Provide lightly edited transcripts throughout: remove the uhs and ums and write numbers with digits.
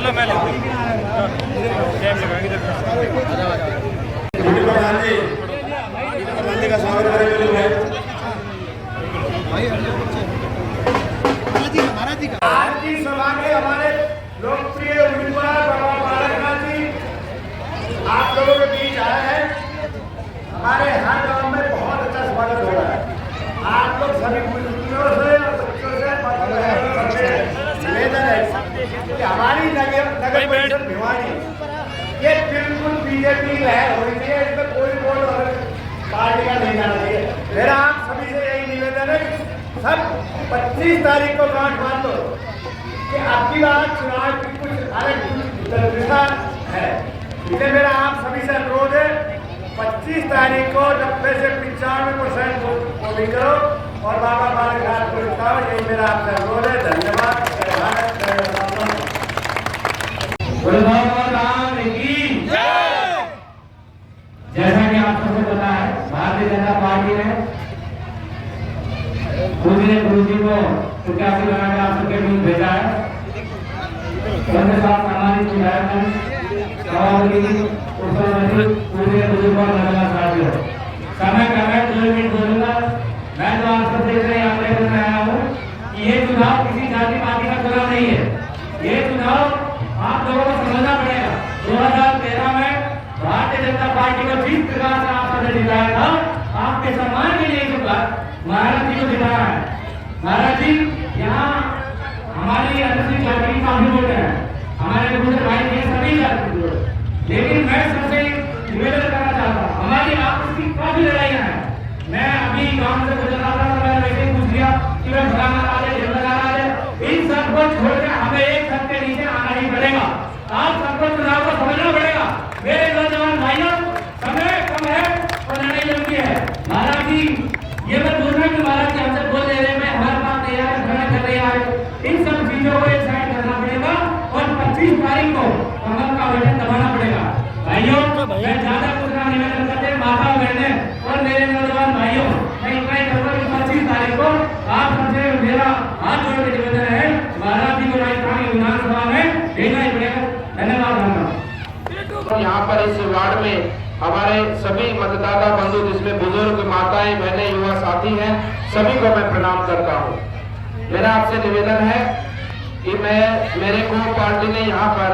लो मैं का स्वागत करेंगे। आज की सभा के हमारे लोकप्रिय उम्मीदवार बाबा बालकनाथ जी आप लोगों के बीच आए हैं। हमारे हर गांव में बहुत अच्छा स्वागत हो रहा है। आप लोग सभी बुजुर्गों से और बच्चों से निवेदन है कि हमारी नगर परिषद भिवानी ये बिल्कुल बीजेपी लहर होनी चाहिए। इसमें कोई वोट और पार्टी का नहीं जाना चाहिए। मेरा आप सभी से यही निवेदन है सब 25 तारीख को गांठ बांध दो कि आपकी बात चुनाव की कुछ अलग दिशा है। इसलिए मेरा आप सभी से अनुरोध है 25 तारीख को 90 से 95% वोटिंग करो और बाबा बालकनाथ को जिताओ। यही मेरा आपसे अनुरोध है। धन्यवाद। जय भारत, जय जैसा कि आप सबको पता है भारतीय जनता पार्टी ने पूजनीय गुरु जी को प्रत्याशी बनाकर आप सबके बीच भेजा है। उनके साथ सामाजिक सुधार पूजनीय बुजुर्ग और नगला साथियों समय का मैं 2 मिनट बोलूंगा। मैं तो आप सब देख रहे हैं आंकड़े में आया हूँ कि ये चुनाव किसी जाति पार्टी का चुनाव नहीं है। ये चुनाव आप लोगों को समझना पड़ेगा। 2013 में भारतीय जनता पार्टी को जिस प्रकार से आपने जिताया था आपके सम्मान के लिए महाराज जी को जिताया है। महाराज जी यहाँ हमारी अनुसूचित जाति की काफी वोट है, हमारे बुजुर्ग भाई ये सभी जाति वोट। लेकिन मैं सबसे निवेदन करना चाहता हूँ हमारी आपस की काफी लड़ाइयाँ हैं। मैं अभी गांव से गुजर रहा था, मैंने वैसे ही पूछ लिया कि मैं फलाना आ जाए झंडा आ जाए। इन सबको छोड़कर हमें एक छत के नीचे आना ही पड़ेगा। आप सबको चुनाव को समझना पड़ेगा। मेरे नौजवान भाइयों समय कम है और लड़ाई लंबी है। महाराज जी ये मैं बोल रहा हूँ कि महाराज जी हमसे बोल दे रहे हैं, मैं हर बात तैयार खड़ा कर रहे हैं। इन सब चीजों को एक साइड करना पड़ेगा और 25 तारीख को कमल का बटन दबाना पड़ेगा। भाइयों मैं ज्यादा कुछ ना निवेदन करते माता बहने और मेरे नौजवान भाइयों मैं इतना ही कहूँगा कि 25 तारीख को आप सबसे मेरा हाथ जोड़ के निवेदन है महाराज जी को राजस्थानी विधानसभा में भेजना ही पड़ेगा। धन्यवाद। यहाँ पर इस वार्ड में हमारे सभी मतदाता बंधु जिसमें बुजुर्ग माताएं बहनें युवा साथी हैं सभी को मैं प्रणाम करता हूँ। मेरा आपसे निवेदन है कि मेरे को पार्टी ने यहाँ पर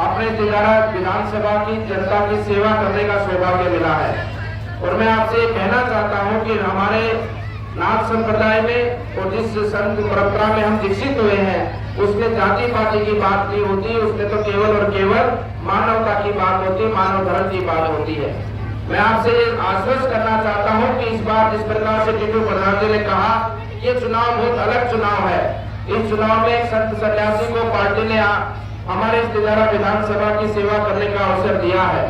अपने तिगारा विधानसभा की जनता की सेवा करने का सौभाग्य मिला है और मैं आपसे कहना चाहता हूँ कि हमारे नाथ संप्रदाय में और जिस संत परंपरा में हम दीक्षित हुए हैं उसमें जाति पाति की बात नहीं होती। उसमें तो केवल और केवल मानवता की बात होती है, मानव धर्म की बात होती है। मैं आपसे ये आश्वस्त करना चाहता हूँ कि इस बार जिस प्रकार से टीटू प्रधान जी ने कहा ये चुनाव बहुत अलग चुनाव है। इस चुनाव में एक संत सन्यासी को पार्टी ने हमारे इस तिगारा विधानसभा की सेवा करने का अवसर दिया है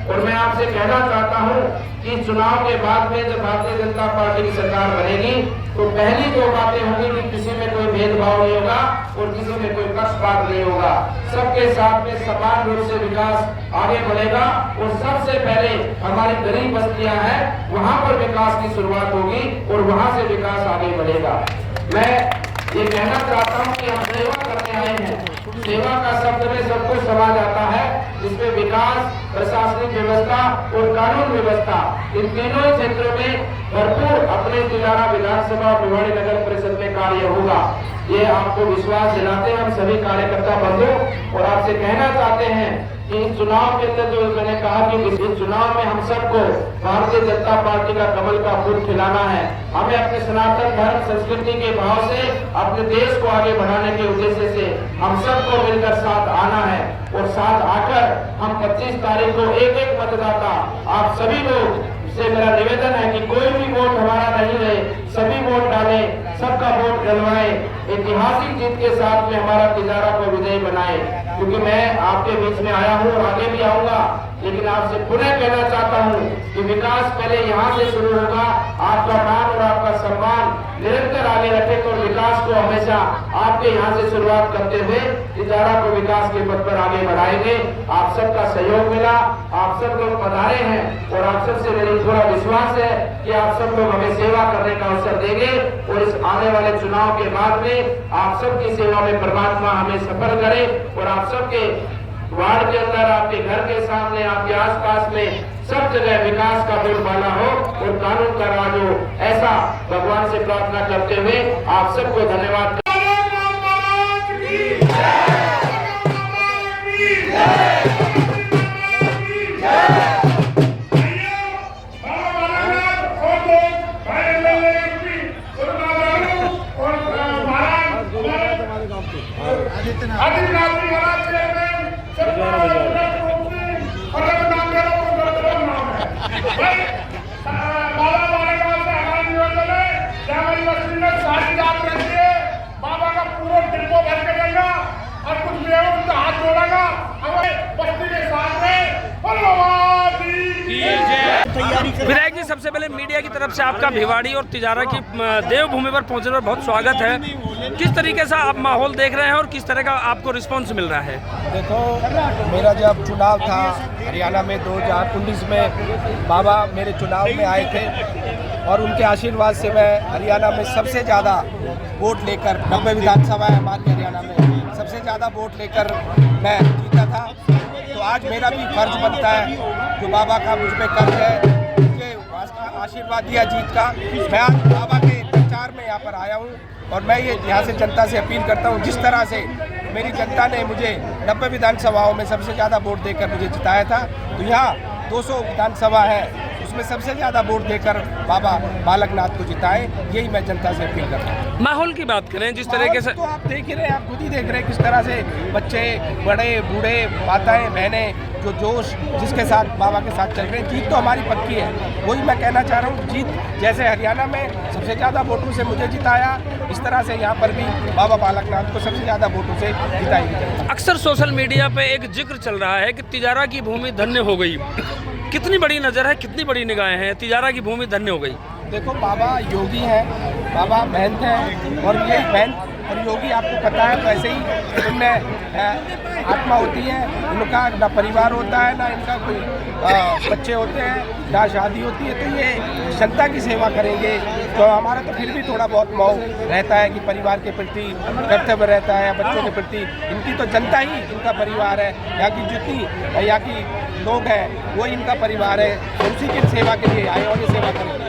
और मैं आपसे कहना चाहता हूँ कि चुनाव के बाद में जब भारतीय जनता पार्टी की सरकार बनेगी तो पहली 2 बातें होंगी कि किसी में कोई भेदभाव नहीं होगा और किसी में कोई पक्षपात नहीं होगा। सबके साथ में समान रूप से विकास आगे बढ़ेगा और सबसे पहले हमारी गरीब बस्तियां हैं वहां पर विकास की शुरुआत होगी और वहां से विकास आगे बढ़ेगा। मैं ये कहना चाहता हूँ कि हम सेवा करने आए हैं। सेवा का शब्द में सब कुछ समा जाता है जिसमें विकास, प्रशासनिक व्यवस्था और कानून व्यवस्था इन तीनों क्षेत्रों में भरपूर अपने तिगारा विधानसभा भिवानी नगर परिषद में कार्य होगा। ये आपको विश्वास दिलाते हैं हम सभी कार्यकर्ता बंधु और आपसे कहना चाहते हैं कि इस चुनाव के अंदर जो मैंने कहा कि इस चुनाव में हम सबको भारतीय जनता पार्टी का कमल का फूल खिलाना है। हमें अपने सनातन धर्म संस्कृति के भाव से अपने देश को आगे बढ़ाने के उद्देश्य से हम सबको मिलकर साथ आना है और साथ आकर हम 25 तारीख को एक मतदाता आप सभी लोग से मेरा निवेदन है कि कोई भी वोट हमारा नहीं रहे, सभी वोट डालें, सबका वोट डलवाएं, ऐतिहासिक जीत के साथ में हमारा तिगारा को विजयी बनाएं। क्योंकि मैं आपके बीच में आया हूँ और आगे भी आऊंगा लेकिन आपसे पुनः कहना चाहता हूँ कि विकास पहले यहाँ से शुरू होगा। आपका मान और आपका सम्मान निरंतर आगे रखे तो विकास को हमेशा आपके यहाँ से शुरुआत करते हुए तिजारा को विकास के पथ पर आगे बढ़ाएंगे। आप सबका सहयोग मिला, आप सब लोग पधारे हैं और आप सबसे मेरी पूरा विश्वास है कि आप सब लोग हमें सेवा करने का अवसर देंगे और इस आने वाले चुनाव के बाद में आप सबकी सेवा में परमात्मा हमें सफल करे और आप सबके वार्ड के अंदर, आपके घर के सामने, आपके आसपास में सब जगह विकास का बोलबाला हो और कानून का राज हो, ऐसा भगवान से प्रार्थना करते हुए आप सबको धन्यवाद। बाबा का पूरा डिब्बो भर के देगा और कुछ भी उनका हाथ जोड़ेगा बस्ती के साथ विधायक जी, सबसे पहले मीडिया की तरफ से आपका भिवाड़ी और तिजारा की देवभूमि पर पहुंचने पर बहुत स्वागत है। किस तरीके से आप माहौल देख रहे हैं और किस तरह का आपको रिस्पांस मिल रहा है? देखो, मेरा जब चुनाव था हरियाणा में 2019 में, बाबा मेरे चुनाव में आए थे और उनके आशीर्वाद से मैं हरियाणा में सबसे ज़्यादा वोट लेकर, 90 विधानसभा है हमारे हरियाणा में, सबसे ज़्यादा वोट लेकर मैं जीता था। तो आज मेरा भी फर्ज बनता है, जो बाबा का मुझ पर कर्ज है, मुझे आशीर्वाद दिया जीत का। मैं आज बाबा के प्रचार में यहाँ पर आया हूँ और मैं ये यहाँ से जनता से अपील करता हूँ, जिस तरह से मेरी जनता ने मुझे 90 विधानसभाओं में सबसे ज़्यादा वोट देकर मुझे जिताया था, तो यहाँ 200 विधानसभा है, उसमें सबसे ज़्यादा वोट देकर बाबा बालकनाथ को जिताए, यही मैं जनता से अपील करता हूँ। माहौल की बात करें जिस तरीके से, तो आप देख ही रहे हैं, आप खुद ही देख रहे हैं किस तरह से बच्चे, बड़े, बूढ़े, माताएं, बहनें, जो जोश जिसके साथ बाबा के साथ चल रहे हैं। जीत तो हमारी पक्की है, वही मैं कहना चाह रहा हूँ। जीत जैसे हरियाणा में सबसे ज़्यादा वोटों से मुझे जिताया, इस तरह से यहाँ पर भी बाबा बालकनाथ को सबसे ज़्यादा वोटों से जिताई। अक्सर सोशल मीडिया पे एक जिक्र चल रहा है कि तिजारा की भूमि धन्य हो गई। कितनी बड़ी नज़र है, कितनी बड़ी निगाहें हैं, तिजारा की भूमि धन्य हो गई? देखो, बाबा योगी हैं, बाबा महंत हैं और ये महंत और योगी आपको पता है, वैसे ही इनमें आत्मा होती है, इनका ना परिवार होता है, ना इनका कोई बच्चे होते हैं, ना शादी होती है। तो ये जनता की सेवा करेंगे, तो हमारा तो फिर भी थोड़ा बहुत मोह रहता है कि परिवार के प्रति कर्तव्य रहता है, बच्चों के प्रति। इनकी तो जनता ही इनका परिवार है, यहाँ की जितनी यहाँ की लोग हैं वो इनका परिवार है, उसी की सेवा के लिए आए और ये सेवा करेंगे।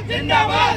जिंदाबाद।